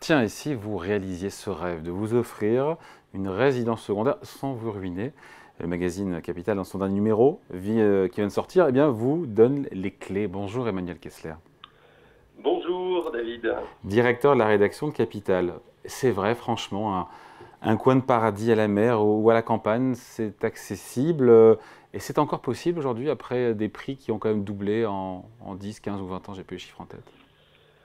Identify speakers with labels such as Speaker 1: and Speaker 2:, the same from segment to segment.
Speaker 1: Tiens, et si vous réalisiez ce rêve de vous offrir une résidence secondaire sans vous ruiner? Le magazine Capital, dans son dernier numéro qui vient de sortir, eh bien, vous donne les clés. Bonjour Emmanuel Kessler.
Speaker 2: Bonjour David.
Speaker 1: Directeur de la rédaction de Capital. C'est vrai, franchement, un coin de paradis à la mer ou à la campagne, c'est accessible et c'est encore possible aujourd'hui après des prix qui ont quand même doublé en 10, 15 ou 20 ans, j'ai plus les chiffres en tête.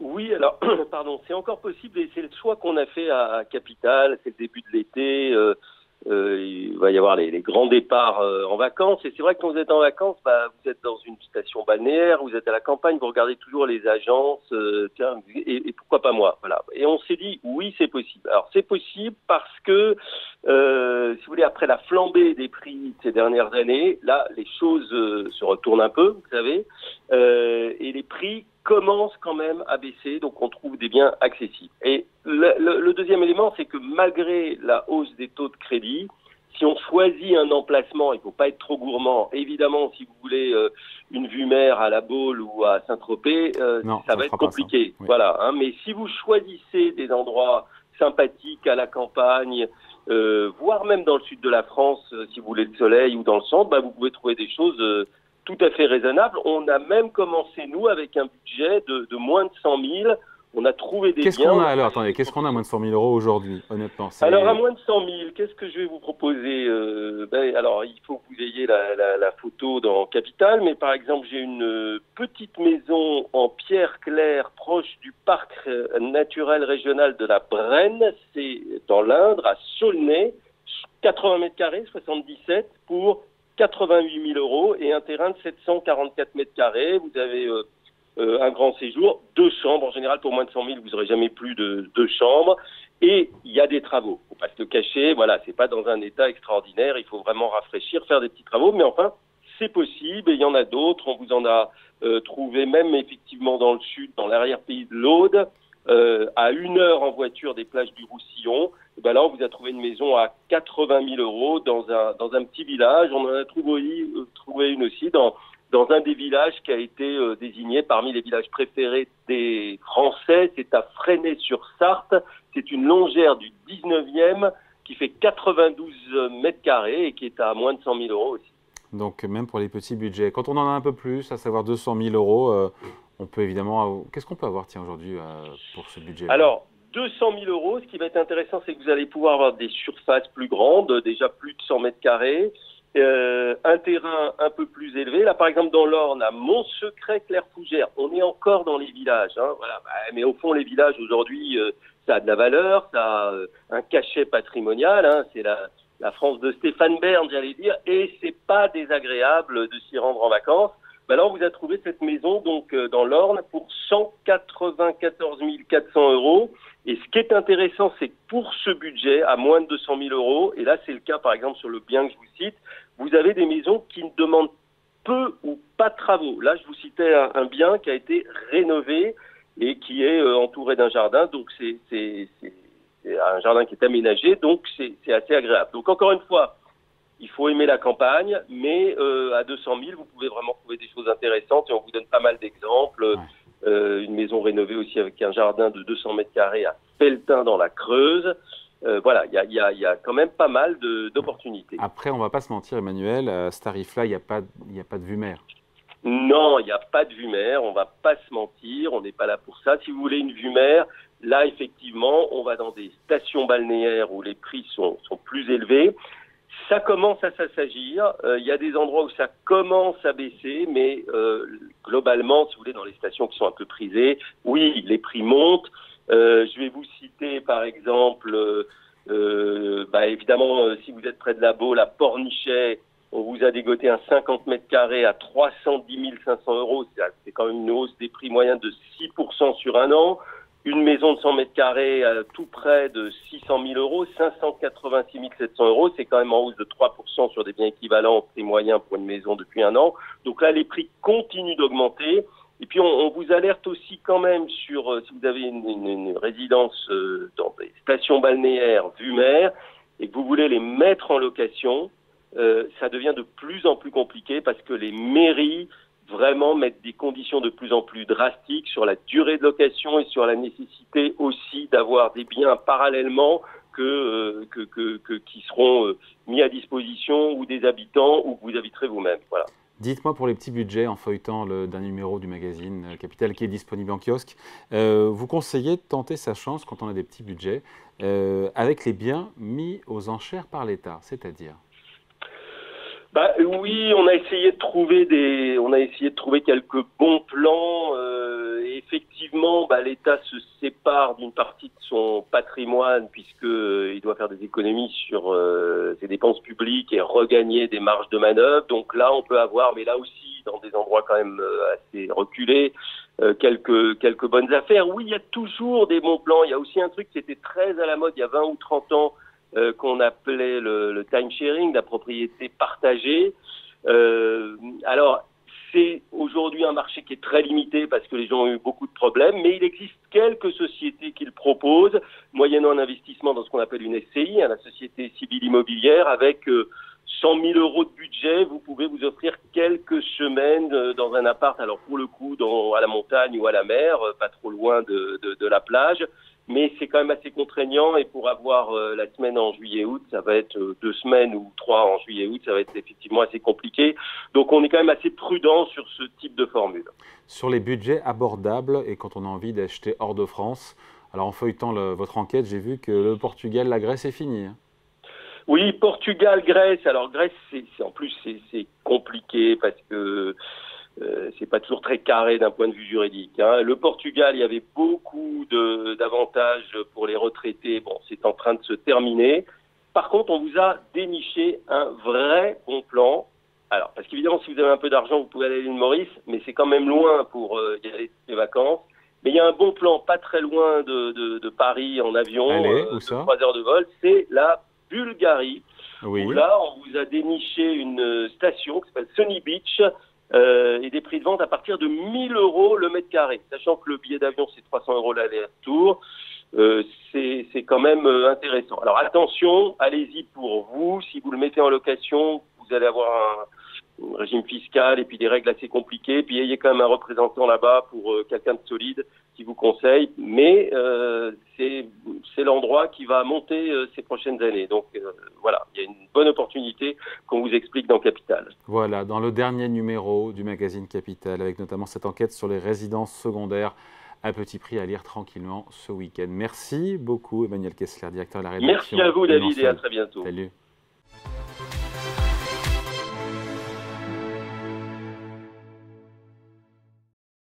Speaker 2: Oui, alors, pardon, c'est encore possible et c'est le choix qu'on a fait à Capital, c'est le début de l'été, il va y avoir les grands départs en vacances et c'est vrai que quand vous êtes en vacances, vous êtes dans une station balnéaire, vous êtes à la campagne, vous regardez toujours les agences, tiens, et pourquoi pas moi, voilà. Et on s'est dit, oui, c'est possible. Alors, c'est possible parce que, si vous voulez, après la flambée des prix de ces dernières années, là, les choses se retournent un peu, vous savez, et les prix commence quand même à baisser, donc on trouve des biens accessibles. Et le deuxième élément, c'est que malgré la hausse des taux de crédit, si on choisit un emplacement, il ne faut pas être trop gourmand. Évidemment, si vous voulez une vue mer à La Baule ou à Saint-Tropez, ça va être compliqué.
Speaker 1: Oui.
Speaker 2: Voilà, hein. Mais si vous choisissez des endroits sympathiques à la campagne, voire même dans le sud de la France, si vous voulez le soleil, ou dans le centre, vous pouvez trouver des choses tout à fait raisonnable. On a même commencé, nous, avec un budget de moins de 100 000. On a trouvé des biens.
Speaker 1: Qu'est-ce qu'on a alors? Attendez, qu'est-ce qu'on a à moins de 100 000 euros aujourd'hui, honnêtement?
Speaker 2: Alors, à moins de 100 000, qu'est-ce que je vais vous proposer? Alors, il faut que vous ayez la photo dans Capital, mais par exemple, j'ai une petite maison en pierre claire proche du parc naturel régional de la Brenne. C'est dans l'Indre, à Saulnay, 80 mètres carrés, 77, pour 88 000 euros et un terrain de 744 mètres carrés. Vous avez un grand séjour, 2 chambres. En général, pour moins de 100 000, vous n'aurez jamais plus de 2 chambres. Et il y a des travaux. Faut pas se le cacher. Voilà, c'est pas dans un état extraordinaire. Il faut vraiment rafraîchir, faire des petits travaux. Mais enfin, c'est possible. Et il y en a d'autres. On vous en a trouvé même effectivement dans le sud, dans l'arrière-pays de l'Aude, à 1 heure en voiture des plages du Roussillon. Là, on vous a trouvé une maison à 80 000 euros dans un petit village. On en a trouvé une aussi dans un des villages qui a été désigné parmi les villages préférés des Français. C'est à Fresnay-sur-Sarthe. C'est une longère du 19e qui fait 92 mètres carrés et qui est à moins de 100 000 euros aussi.
Speaker 1: Donc, même pour les petits budgets. Quand on en a un peu plus, à savoir 200 000 euros, on peut évidemment... Qu'est-ce qu'on peut avoir, tiens, aujourd'hui, pour ce budget?
Speaker 2: Alors, 200 000 euros, ce qui va être intéressant, c'est que vous allez pouvoir avoir des surfaces plus grandes, déjà plus de 100 mètres carrés, un terrain un peu plus élevé. Là, par exemple, dans l'Orne, à Montsecret-Clairefougère, on est encore dans les villages, hein, voilà. Mais au fond, les villages, aujourd'hui, ça a de la valeur, ça a un cachet patrimonial, hein, c'est la France de Stéphane Bern, j'allais dire, et c'est pas désagréable de s'y rendre en vacances. Là, on vous a trouvé cette maison donc dans l'Orne pour 194 400 euros. Et ce qui est intéressant, c'est que pour ce budget, à moins de 200 000 euros, et là c'est le cas par exemple sur le bien que je vous cite, vous avez des maisons qui ne demandent peu ou pas de travaux. Là, je vous citais un bien qui a été rénové et qui est entouré d'un jardin, donc c'est un jardin qui est aménagé, donc c'est assez agréable. Donc encore une fois, il faut aimer la campagne, mais à 200 000, vous pouvez vraiment trouver des choses intéressantes et on vous donne pas mal d'exemples.
Speaker 1: Ouais.
Speaker 2: Une maison rénovée aussi avec un jardin de 200 mètres carrés à Felletin dans la Creuse. Voilà, il y a quand même pas mal d'opportunités.
Speaker 1: Après, on ne va pas se mentir, Emmanuel, à ce tarif-là, il n'y a pas de vue mer.
Speaker 2: Non, il n'y a pas de vue mer, on va pas se mentir, on n'est pas là pour ça. Si vous voulez une vue mer, là, effectivement, on va dans des stations balnéaires où les prix sont plus élevés. Ça commence à s'assagir. Il y a des endroits où ça commence à baisser, mais globalement, si vous voulez, dans les stations qui sont un peu prisées, oui, les prix montent. Je vais vous citer, par exemple, évidemment, si vous êtes près de la Baule, à Pornichet, on vous a dégoté un 50 mètres carrés à 310 500 euros. C'est quand même une hausse des prix moyens de 6% sur un an. Une maison de 100 mètres carrés tout près de 600 000 euros, 586 700 euros, c'est quand même en hausse de 3% sur des biens équivalents au prix moyen pour une maison depuis un an. Donc là, les prix continuent d'augmenter. Et puis, on vous alerte aussi quand même sur, si vous avez une résidence dans des stations balnéaires vue mer et que vous voulez les mettre en location, ça devient de plus en plus compliqué parce que les mairies vraiment mettre des conditions de plus en plus drastiques sur la durée de location et sur la nécessité aussi d'avoir des biens parallèlement qui seront mis à disposition ou des habitants ou que vous habiterez vous-même. Voilà.
Speaker 1: Dites-moi pour les petits budgets, en feuilletant le dernier numéro du magazine Capital qui est disponible en kiosque, vous conseillez de tenter sa chance quand on a des petits budgets avec les biens mis aux enchères par l'État, c'est-à-dire?
Speaker 2: Oui, on a essayé de trouver quelques bons plans. Et effectivement, l'État se sépare d'une partie de son patrimoine puisque il doit faire des économies sur ses dépenses publiques et regagner des marges de manœuvre. Donc là, on peut avoir, mais là aussi dans des endroits quand même assez reculés, quelques bonnes affaires. Oui, il y a toujours des bons plans. Il y a aussi un truc qui était très à la mode il y a 20 ou 30 ans. Qu'on appelait le time sharing, la propriété partagée. Alors, c'est aujourd'hui un marché qui est très limité parce que les gens ont eu beaucoup de problèmes, mais il existe quelques sociétés qui le proposent, moyennant un investissement dans ce qu'on appelle une SCI, la société civile immobilière, avec 100 000 euros de budget, vous pouvez vous offrir quelques semaines dans un appart, alors pour le coup, à la montagne ou à la mer, pas trop loin de la plage. Mais c'est quand même assez contraignant et pour avoir la semaine en juillet-août, ça va être 2 semaines ou 3 en juillet-août, ça va être effectivement assez compliqué. Donc on est quand même assez prudent sur ce type de formule.
Speaker 1: Sur les budgets abordables et quand on a envie d'acheter hors de France, alors en feuilletant votre enquête, j'ai vu que le Portugal, la Grèce est fini.
Speaker 2: Oui, Portugal, Grèce. Alors Grèce, en plus c'est compliqué parce que c'est pas toujours très carré d'un point de vue juridique. Le Portugal, il y avait beaucoup d'avantages pour les retraités. Bon, c'est en train de se terminer. Par contre, on vous a déniché un vrai bon plan. Alors, parce qu'évidemment, si vous avez un peu d'argent, vous pouvez aller à l'île Maurice, mais c'est quand même loin pour y aller les vacances. Mais il y a un bon plan pas très loin de Paris en avion,
Speaker 1: où ça
Speaker 2: 3 heures de vol, c'est la Bulgarie.
Speaker 1: Oui.
Speaker 2: Où là, on vous a déniché une station qui s'appelle Sunny Beach, et des prix de vente à partir de 1 000 euros le mètre carré. Sachant que le billet d'avion, c'est 300 euros l'aller-retour, c'est quand même intéressant. Alors attention, allez-y pour vous. Si vous le mettez en location, vous allez avoir un régime fiscal et puis des règles assez compliquées. Puis ayez quand même un représentant là-bas pour quelqu'un de solide qui vous conseille. Mais c'est l'endroit qui va monter ces prochaines années. Donc voilà, il y a une bonne opportunité qu'on vous explique dans Capital.
Speaker 1: Voilà, dans le dernier numéro du magazine Capital, avec notamment cette enquête sur les résidences secondaires à petit prix à lire tranquillement ce week-end. Merci beaucoup Emmanuel Kessler, directeur de la rédaction.
Speaker 2: Merci à vous David et à très bientôt.
Speaker 1: Salut.